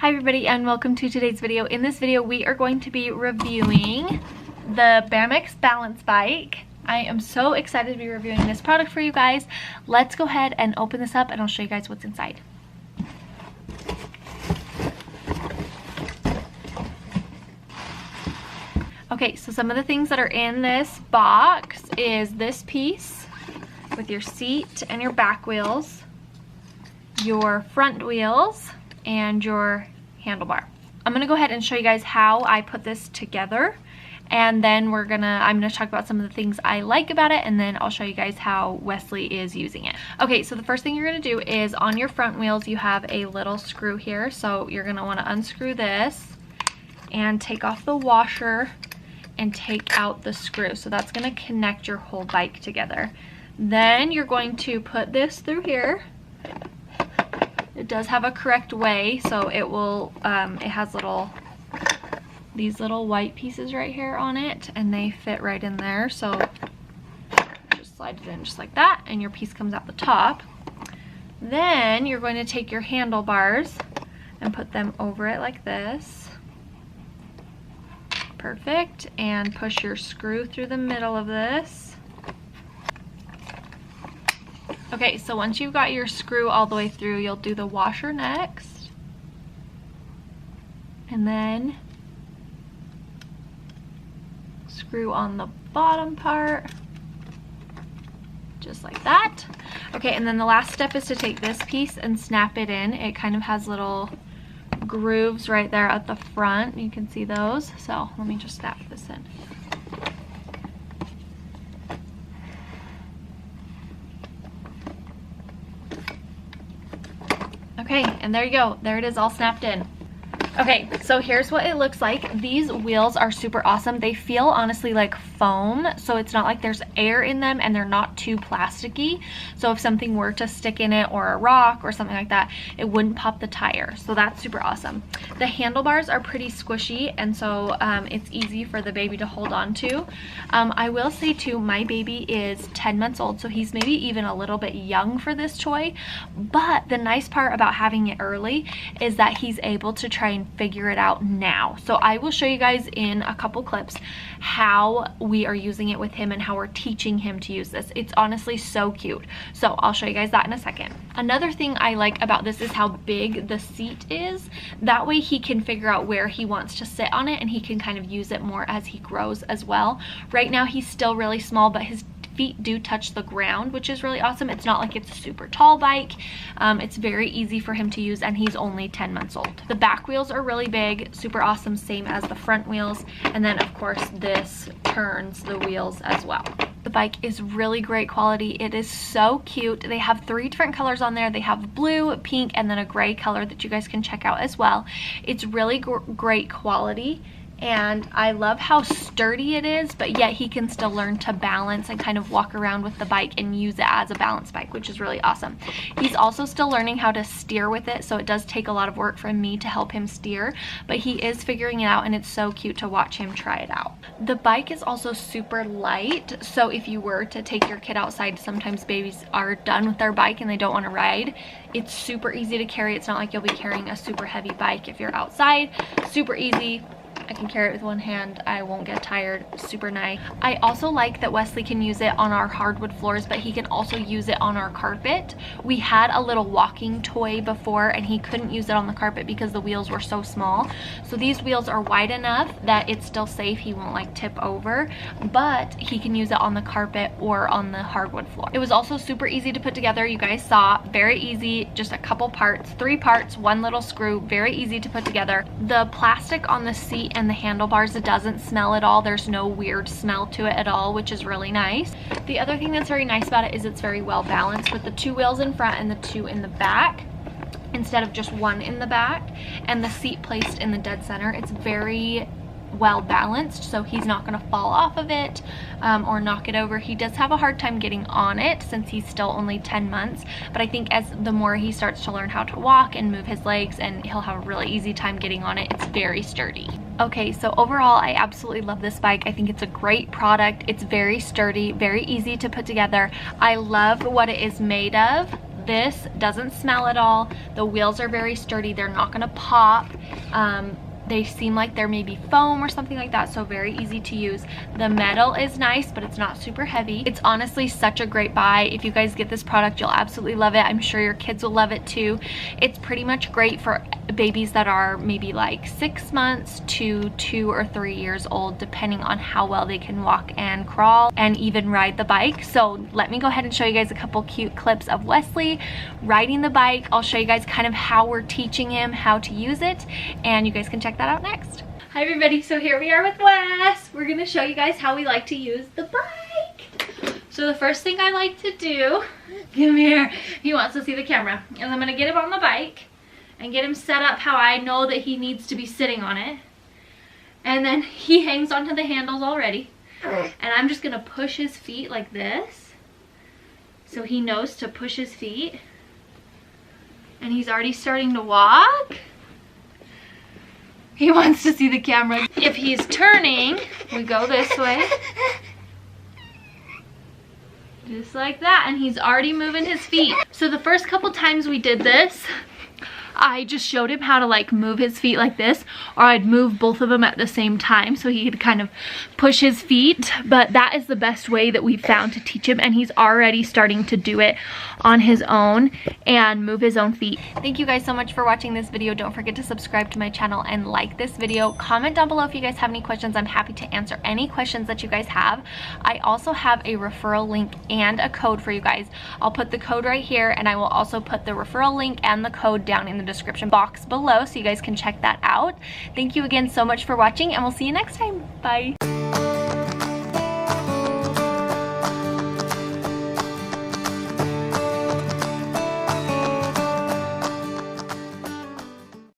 Hi everybody and welcome to today's video. In this video we are going to be reviewing the BAMMAX balance bike. I am so excited to be reviewing this product for you guys. Let's go ahead and open this up and I'll show you guys what's inside. Okay, so some of the things that are in this box is this piece with your seat and your back wheels, your front wheels, and your handlebar. I'm gonna go ahead and show you guys how I put this together, and then I'm gonna talk about some of the things I like about it, and then I'll show you guys how Wesley is using it. Okay, so the first thing you're gonna do is on your front wheels you have a little screw here, so you're gonna want to unscrew this and take off the washer and take out the screw. So that's gonna connect your whole bike together. Then you're going to put this through here. It does have a correct way, so it will, it has these little white pieces right here on it, and they fit right in there. So just slide it in just like that, and your piece comes out the top. Then you're going to take your handlebars and put them over it like this. Perfect. And push your screw through the middle of this. Okay, so once you've got your screw all the way through, you'll do the washer next. And then screw on the bottom part, just like that. Okay, and then the last step is to take this piece and snap it in. It kind of has little grooves right there at the front. You can see those. So let me just snap this in. Okay, and there you go. There it is, all snapped in. Okay, so here's what it looks like. These wheels are super awesome. They feel honestly like foam, so it's not like there's air in them, and they're not too plasticky. So if something were to stick in it, or a rock or something like that, it wouldn't pop the tire. So that's super awesome. The handlebars are pretty squishy, and so it's easy for the baby to hold on to. I will say too, my baby is 10 months old, so he's maybe even a little bit young for this toy. But the nice part about having it early is that he's able to try and figure it out now. So I will show you guys in a couple clips how we are using it with him and how we're teaching him to use this. It's honestly so cute. So I'll show you guys that in a second. Another thing I like about this is how big the seat is. That way he can figure out where he wants to sit on it, and he can kind of use it more as he grows as well. Right now he's still really small, but his feet do touch the ground, which is really awesome. It's not like it's a super tall bike. It's very easy for him to use, and he's only 10 months old. The back wheels are really big, super awesome, same as the front wheels. And then of course this turns the wheels as well. The bike is really great quality. It is so cute. They have 3 different colors on there. They have blue, pink, and then a gray color that you guys can check out as well. It's really great quality. And I love how sturdy it is, but yet he can still learn to balance and kind of walk around with the bike and use it as a balance bike, which is really awesome. He's also still learning how to steer with it, so it does take a lot of work from me to help him steer, but he is figuring it out, and it's so cute to watch him try it out. The bike is also super light, so if you were to take your kid outside, sometimes babies are done with their bike and they don't want to ride. It's super easy to carry. It's not like you'll be carrying a super heavy bike if you're outside. Super easy. I can carry it with one hand. I won't get tired. Super nice. I also like that Wesley can use it on our hardwood floors, but he can also use it on our carpet. We had a little walking toy before, and he couldn't use it on the carpet because the wheels were so small. So these wheels are wide enough that it's still safe. He won't like tip over, but he can use it on the carpet or on the hardwood floor. It was also super easy to put together. You guys saw, very easy, just a couple parts, 3 parts, 1 little screw, very easy to put together. The plastic on the seat and the handlebars, it doesn't smell at all. There's no weird smell to it at all, which is really nice. The other thing that's very nice about it is it's very well balanced with the 2 wheels in front and the 2 in the back instead of just 1 in the back, and the seat placed in the dead center. It's very well balanced, so he's not going to fall off of it or knock it over. He does have a hard time getting on it since he's still only 10 months, but I think as the more he starts to learn how to walk and move his legs, and he'll have a really easy time getting on it. It's very sturdy. Okay, so overall I absolutely love this bike. I think it's a great product. It's very sturdy, very easy to put together. I love what it is made of. this doesn't smell at all. The wheels are very sturdy. They're not gonna pop. They seem like they're maybe foam or something like that, so very easy to use. The metal is nice, but it's not super heavy. It's honestly such a great buy. If you guys get this product, you'll absolutely love it. I'm sure your kids will love it too. It's pretty much great for babies that are maybe like 6 months to 2 or 3 years old, depending on how well they can walk and crawl and even ride the bike. So let me go ahead and show you guys a couple cute clips of Wesley riding the bike. I'll show you guys kind of how we're teaching him how to use it, and you guys can check that out next. Hi everybody, so here we are with Wes. We're gonna show you guys how we like to use the bike. So the first thing I like to do, come here, he wants to see the camera, and I'm gonna get him on the bike and get him set up how I know that he needs to be sitting on it. And then he hangs onto the handles already, and I'm just gonna push his feet like this so he knows to push his feet, and he's already starting to walk. He wants to see the camera. If he's turning, we go this way. Just like that, and he's already moving his feet. So the first couple times we did this, I just showed him how to like move his feet like this, or I'd move both of them at the same time so he could kind of push his feet. But that is the best way that we've found to teach him, and he's already starting to do it on his own and move his own feet. Thank you guys so much for watching this video. Don't forget to subscribe to my channel and like this video. Comment down below if you guys have any questions. I'm happy to answer any questions that you guys have. I also have a referral link and a code for you guys. I'll put the code right here, and I will also put the referral link and the code down in the description box below so you guys can check that out. Thank you again so much for watching, and we'll see you next time. Bye.